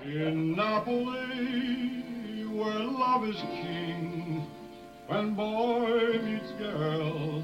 In Napoli, where love is king, when boy meets girl,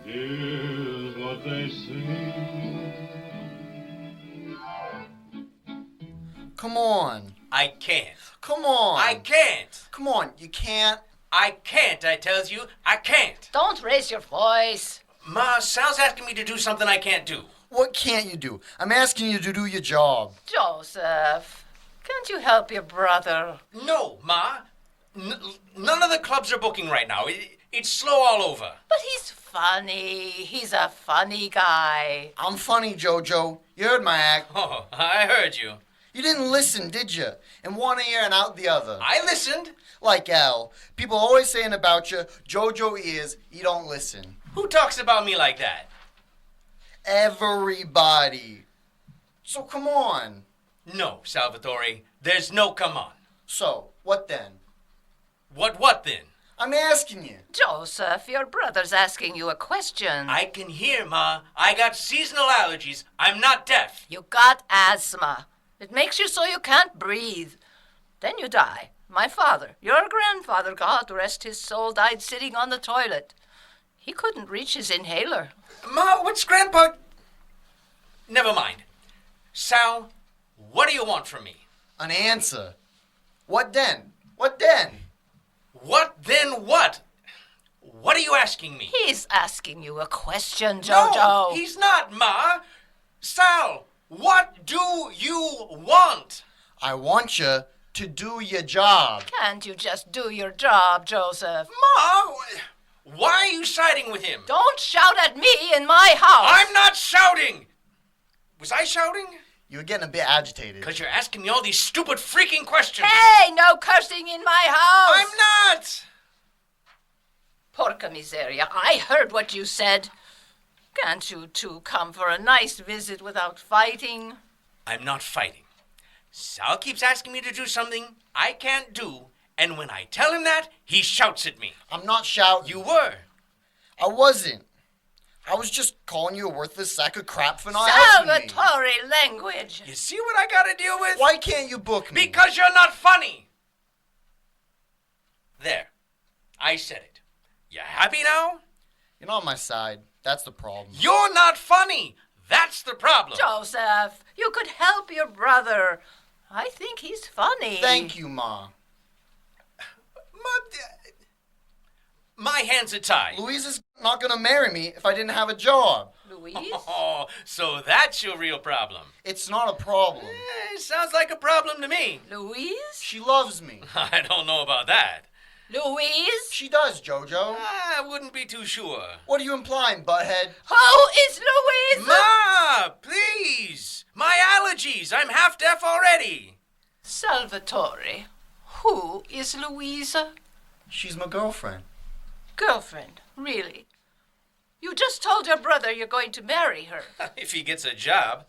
here's what they sing. Come on. I can't. Come on. I can't. Come on, you can't. I can't, I tells you. I can't. Don't raise your voice. Ma, Sal's asking me to do something I can't do. What can't you do? I'm asking you to do your job. Joseph, can't you help your brother? No, Ma. None of the clubs are booking right now. It's slow all over. But he's funny. He's a funny guy. I'm funny, Jojo. You heard my act. Oh, I heard you. You didn't listen, did you? In one ear and out the other. I listened. Like Al. People always saying about you, Jojo ears, you don't listen. Who talks about me like that? Everybody. So come on. No, Salvatore. There's no come on. So, what then? What then? I'm asking you. Joseph, your brother's asking you a question. I can hear, Ma. I got seasonal allergies. I'm not deaf. You got asthma. It makes you so you can't breathe. Then you die. My father, your grandfather, God rest his soul, died sitting on the toilet. He couldn't reach his inhaler. Ma, what's Grandpa... Never mind. Sal, what do you want from me? An answer. What then? What then? What then what? What are you asking me? He's asking you a question, Jojo. No, he's not, Ma. Sal, what do you want? I want you to do your job. Can't you just do your job, Joseph? Ma, why are you siding with him? Don't shout at me in my house. I'm not shouting. Was I shouting? You were getting a bit agitated. Because you're asking me all these stupid freaking questions. Hey, no cursing in my house. I'm not. Porca miseria, I heard what you said. Can't you two come for a nice visit without fighting? I'm not fighting. Sal keeps asking me to do something I can't do, and when I tell him that, he shouts at me. I'm not shouting. You were. I wasn't. I was just calling you a worthless sack of crap for not helping me. Salvatore language. You see what I gotta deal with? Why can't you book me? Because you're not funny. There. I said it. You happy now? You're not on my side. That's the problem. You're not funny. That's the problem. Joseph, you could help your brother. I think he's funny. Thank you, Ma. My hands are tied. Louise is not going to marry me if I didn't have a job. Louise? Oh, so that's your real problem. It's not a problem. Sounds like a problem to me. Louise? She loves me. I don't know about that. Louise? She does, Jojo. I wouldn't be too sure. What are you implying, butthead? Who is Louise? Ma, please. My allergies. I'm half deaf already. Salvatore, who is Louisa? She's my girlfriend. Girlfriend, really? You just told your brother you're going to marry her. If he gets a job.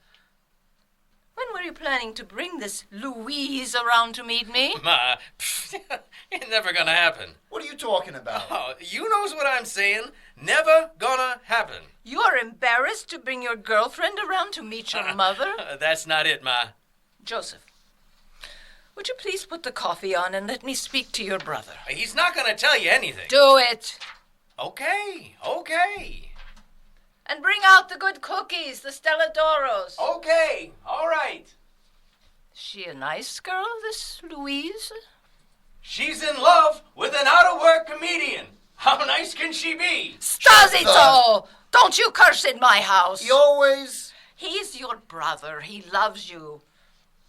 When were you planning to bring this Louise around to meet me? Ma, it's never gonna happen. What are you talking about? Oh, you knows what I'm saying. Never gonna happen. You're embarrassed to bring your girlfriend around to meet your mother? That's not it, Ma. Joseph, would you please put the coffee on and let me speak to your brother? He's not gonna tell you anything. Do it. Okay. And bring out the good cookies, the Stelladoros. Okay, all right. Is she a nice girl, this Louise? She's in love with an out-of-work comedian. How nice can she be? Stasito! Don't you curse in my house. He always... He's your brother. He loves you.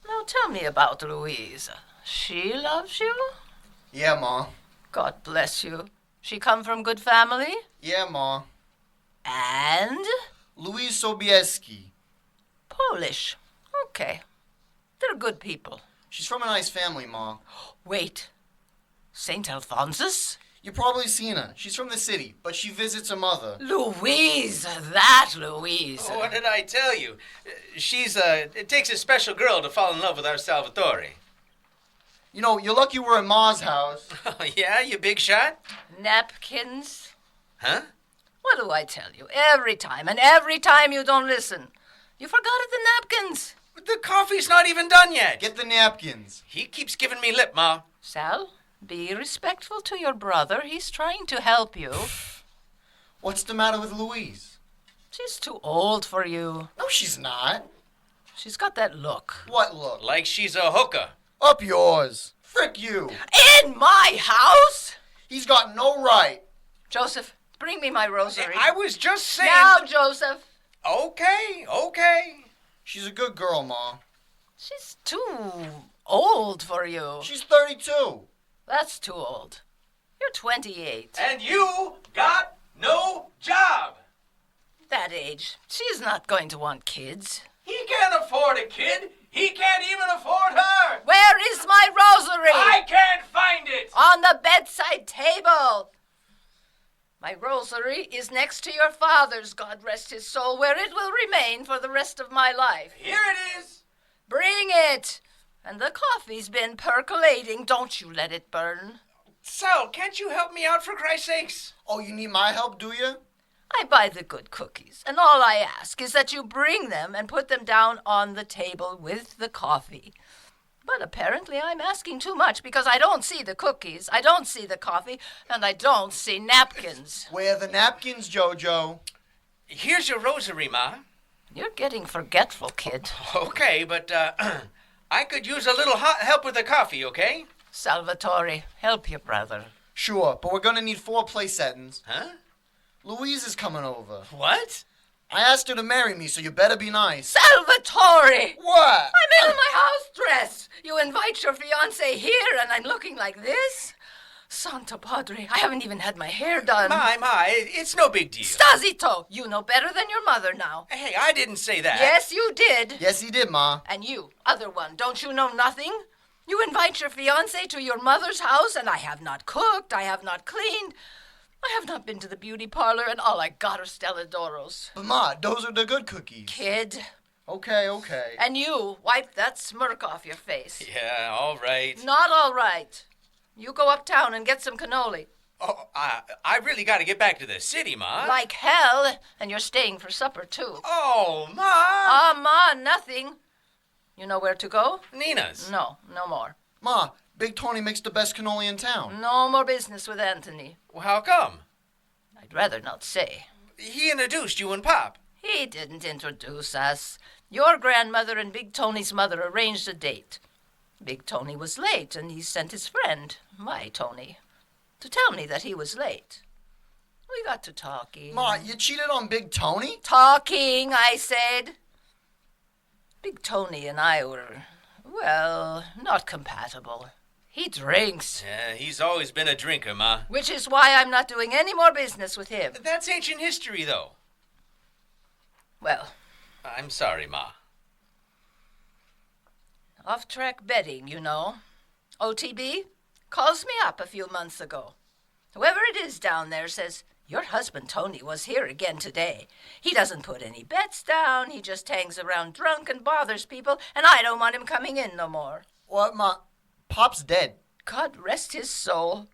Now tell me about Louise. She loves you? Yeah, Ma. God bless you. She come from good family? Yeah, Ma. And? Louise Sobieski. Polish. Okay. They're good people. She's from a nice family, Ma. Wait. St. Alphonsus? You've probably seen her. She's from the city, but she visits her mother. Louise! That Louise! What did I tell you? It takes a special girl to fall in love with our Salvatore. You know, you're lucky we're at Ma's house. Yeah, you big shot? Napkins? Huh? What do I tell you? Every time you don't listen. You forgot the napkins. The coffee's not even done yet. Get the napkins. He keeps giving me lip, Ma. Sal, be respectful to your brother. He's trying to help you. What's the matter with Louise? She's too old for you. No, she's not. She's got that look. What look? Like she's a hooker. Up yours. Frick you. In my house? He's got no right. Joseph, bring me my rosary. I was just saying... Now, Joseph. Okay. She's a good girl, Ma. She's too old for you. She's 32. That's too old. You're 28. And you got no job. That age, she's not going to want kids. He can't afford a kid. He can't even afford her. Where is my rosary? I can't find it. On the bedside table. My rosary is next to your father's, God rest his soul, where it will remain for the rest of my life. Here it is. Bring it. And the coffee's been percolating. Don't you let it burn. Sal, can't you help me out for Christ's sakes? Oh, you need my help, do you? I buy the good cookies, and all I ask is that you bring them and put them down on the table with the coffee. But apparently I'm asking too much because I don't see the cookies, I don't see the coffee, and I don't see napkins. Where are the napkins, Jojo? Here's your rosary, Ma. You're getting forgetful, kid. Okay, but I could use a little help with the coffee, okay? Salvatore, help your brother. Sure, but we're gonna need 4 place settings. Huh? Louise is coming over. What? I asked her to marry me, so you better be nice. Salvatore! What? I'm in my house dress. You invite your fiancé here and I'm looking like this? Santo Padre, I haven't even had my hair done. Ma, it's no big deal. Stasito, you know better than your mother now. Hey, I didn't say that. Yes, you did. Yes, he did, Ma. And you, other one, don't you know nothing? You invite your fiancé to your mother's house and I have not cooked, I have not cleaned. I have not been to the beauty parlor and all I got are Stelladoros. But, Ma, those are the good cookies. Kid. Okay. And you, wipe that smirk off your face. Yeah, all right. Not all right. You go uptown and get some cannoli. Oh, I really got to get back to the city, Ma. Like hell, and you're staying for supper, too. Oh, Ma. Ma, nothing. You know where to go? Nina's. No more. Ma, Big Tony makes the best cannoli in town. No more business with Anthony. Well, how come? I'd rather not say. He introduced you and Pop. He didn't introduce us. Your grandmother and Big Tony's mother arranged a date. Big Tony was late, and he sent his friend, my Tony, to tell me that he was late. We got to talking. Ma, you cheated on Big Tony? Talking, I said. Big Tony and I were, well, not compatible. He drinks. Yeah, he's always been a drinker, Ma. Which is why I'm not doing any more business with him. That's ancient history, though. Well, I'm sorry, Ma. off-track betting, you know. OTB calls me up a few months ago. Whoever it is down there says, your husband Tony was here again today. He doesn't put any bets down. He just hangs around drunk and bothers people, and I don't want him coming in no more. What, Ma? Pop's dead. God rest his soul.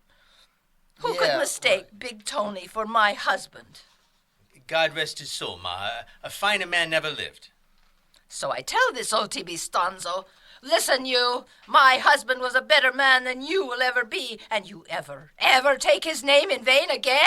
Who Yeah, could mistake right. Big Tony for my husband? God rest his soul, Ma. A finer man never lived. So I tell this OTB Stonzo, listen you, my husband was a better man than you will ever be, and you ever take his name in vain again?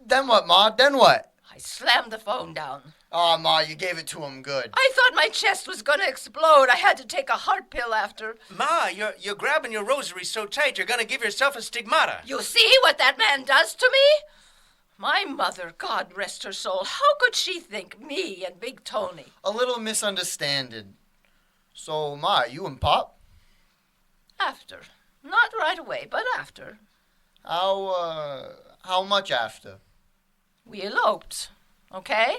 Then what, Ma? Then what? I slammed the phone down. Oh, Ma, you gave it to him good. I thought my chest was gonna explode. I had to take a heart pill after. Ma, you're grabbing your rosary so tight you're gonna give yourself a stigmata. You see what that man does to me? My mother, God rest her soul, how could she think me and Big Tony? A little misunderstanding. So, Ma, you and Pop? After. Not right away, but after. How much after? We eloped. Okay?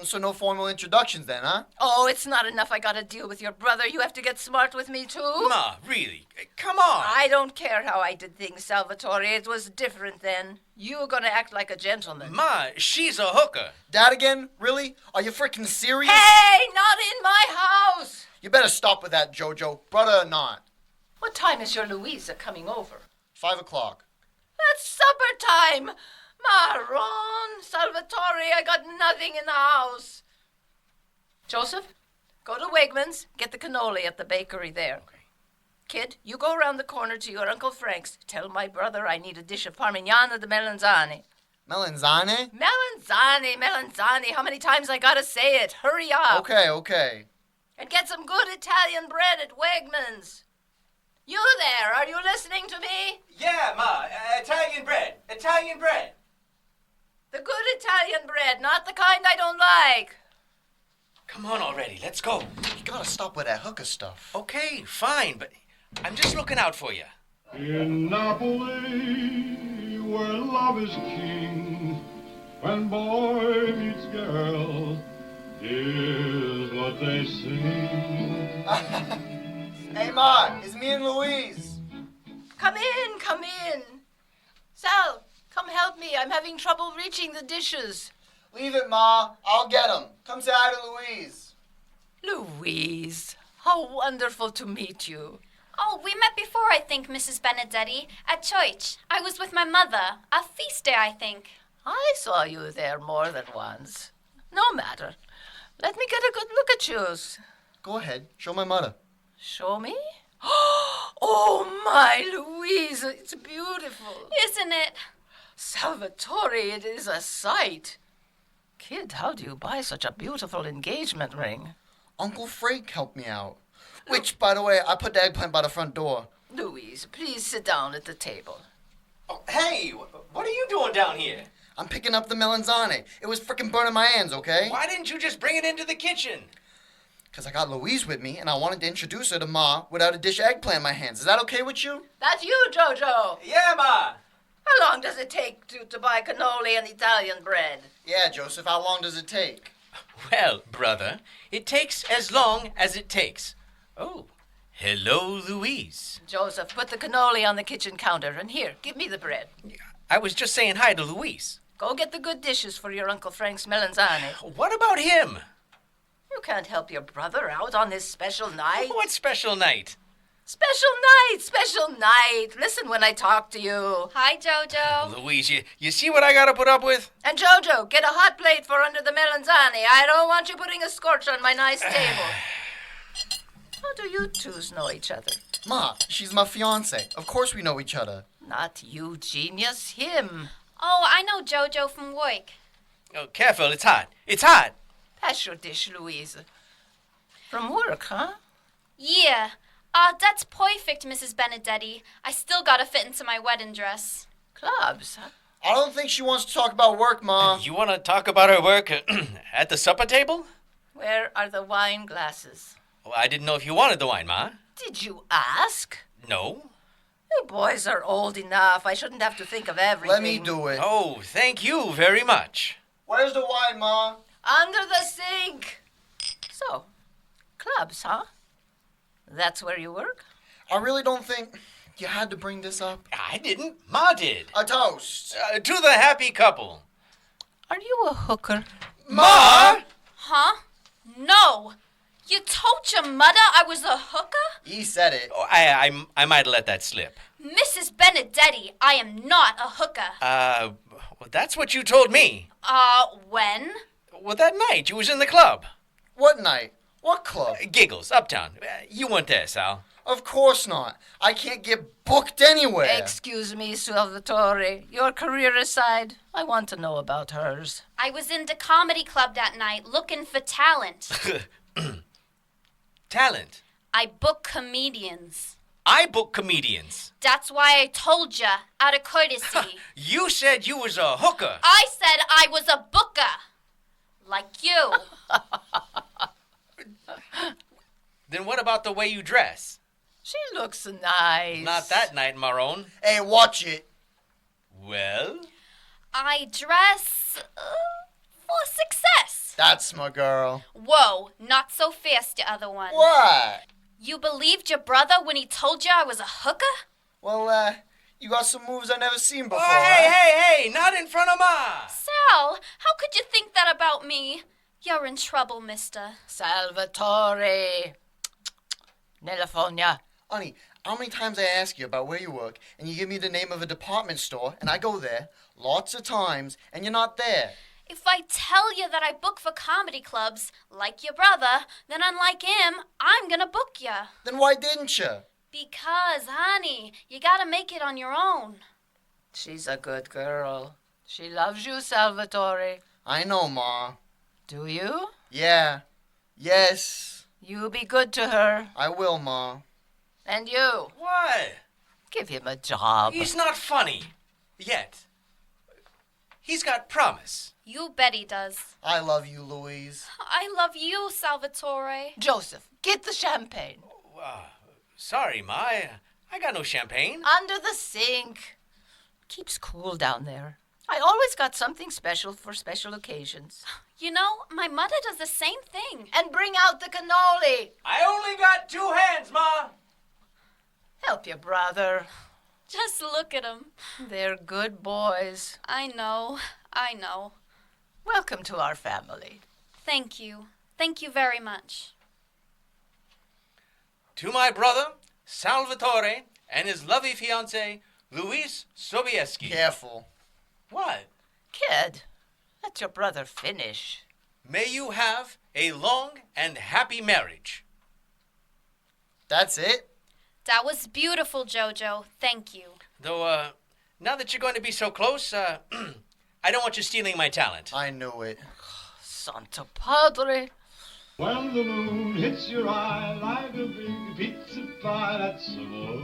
So no formal introductions then, huh? Oh, it's not enough I gotta deal with your brother. You have to get smart with me, too? Ma, really? Come on. I don't care how I did things, Salvatore. It was different then. You were gonna act like a gentleman. Ma, she's a hooker. Dad again? Really? Are you freaking serious? Hey, not in my house! You better stop with that, Jojo, brother or not. What time is your Louisa coming over? 5 o'clock. That's supper time! Marron, Salvatore, I got nothing in the house. Joseph, Go to Wegmans, get the cannoli at the bakery there. Okay. Kid, you go around the corner to your Uncle Frank's. Tell my brother I need a dish of parmigiana de melanzane. Melanzane? Melanzane. How many times I gotta say it? Hurry up. Okay. And get some good Italian bread at Wegmans. You there, are you listening to me? Yeah, Ma. Italian bread. Italian bread. The good Italian bread, not the kind I don't like. Come on already. Let's go. You gotta stop with that hooker stuff. Okay, fine, but I'm just looking out for you. In Napoli, where love is king, when boy meets girl, here's what they sing. Hey, Ma, it's me and Louise. Come in. Sal, come help me. I'm having trouble reaching the dishes. Leave it, Ma. I'll get 'em. Come say hi to Louise. Louise, how wonderful to meet you. Oh, we met before, I think, Mrs. Benedetti, at church. I was with my mother. A feast day, I think. I saw you there more than once. No matter. Let me get a good look at you. Go ahead. Show my mother. Show me? Oh, my Louise, it's beautiful. Isn't it? Salvatore, it is a sight. Kid, how do you buy such a beautiful engagement ring? Uncle Frank helped me out. Which, by the way, I put the eggplant by the front door. Louise, please sit down at the table. Oh, hey, what are you doing down here? I'm picking up the melanzane. It was frickin' burning my hands, okay? Why didn't you just bring it into the kitchen? Because I got Louise with me, and I wanted to introduce her to Ma without a dish of eggplant in my hands. Is that okay with you? That's you, Jojo. Yeah, Ma. How long does it take to buy cannoli and Italian bread? Yeah, Joseph, how long does it take? Well, brother, it takes as long as it takes. Oh, hello, Louise. Joseph, put the cannoli on the kitchen counter, and here, give me the bread. I was just saying hi to Louise. Go get the good dishes for your Uncle Frank's melanzane. What about him? You can't help your brother out on this special night. What special night? Special night. Listen when I talk to you. Hi, Jojo. Louise, you see what I gotta put up with? And Jojo, get a hot plate for under the melanzane. I don't want you putting a scorch on my nice table. How do you twos know each other? Ma, she's my fiance. Of course we know each other. Not you, genius, him. Oh, I know Jojo from work. Oh, careful, it's hot. It's hot. Pass your dish, Louise. From work, huh? Yeah. That's perfect, Mrs. Benedetti. I still gotta fit into my wedding dress. Clubs, huh? I don't think she wants to talk about work, Ma. You want to talk about her work at the supper table? Where are the wine glasses? Well, I didn't know if you wanted the wine, Ma. Did you ask? No. You boys are old enough. I shouldn't have to think of everything. Let me do it. Oh, thank you very much. Where's the wine, Ma? Under the sink. So, clubs, huh? That's where you work? I really don't think you had to bring this up. I didn't. Ma did. A toast. To the happy couple. Are you a hooker? Ma! Huh? No. You told your mother I was a hooker? He said it. Oh, I might have let that slip. Mrs. Benedetti, I am not a hooker. Well, that's what you told me. When? Well, that night you was in the club. What night? What club? Giggles, Uptown. You weren't there, Sal. Of course not. I can't get booked anywhere. Excuse me, Salvatore. Your career aside, I want to know about hers. I was in the comedy club that night looking for talent. Talent. I book comedians. I book comedians. That's why I told ya, out of courtesy. You said you was a hooker. I said I was a booker. Like you. Then what about the way you dress? She looks nice. Not that night, Marone. Hey, watch it. Well? I dress for success. That's my girl. Whoa, not so fast, the other one. What? You believed your brother when he told you I was a hooker? Well, you got some moves I never seen before. Oh, hey, not in front of Ma. Sal, how could you think that about me? You're in trouble, mister. Salvatore. Nelafonia. Honey, how many times I ask you about where you work, and you give me the name of a department store, and I go there lots of times, and you're not there? If I tell you that I book for comedy clubs, like your brother, then unlike him, I'm gonna book ya. Then why didn't you? Because, honey, you gotta make it on your own. She's a good girl. She loves you, Salvatore. I know, Ma. Do you? Yeah. Yes. You be good to her. I will, Ma. And you. What? Give him a job. He's not funny. Yet. He's got promise. You bet he does. I love you, Louise. I love you, Salvatore. Joseph, get the champagne. Sorry, Ma. I got no champagne. Under the sink. Keeps cool down there. I always got something special for special occasions. You know, my mother does the same thing. And bring out the cannoli. I only got 2 hands, Ma. Help your brother. Just look at him. They're good boys. I know. Welcome to our family. Thank you. Thank you very much. To my brother, Salvatore, and his lovely fiancée, Louise Sobieski. Careful. What? Kid, let your brother finish. May you have a long and happy marriage. That's it? That was beautiful, Jojo. Thank you. Though, now that you're going to be so close, I don't want you stealing my talent. I knew it. Santo Padre. When the moon hits your eye like a big pizza pie, that's amore.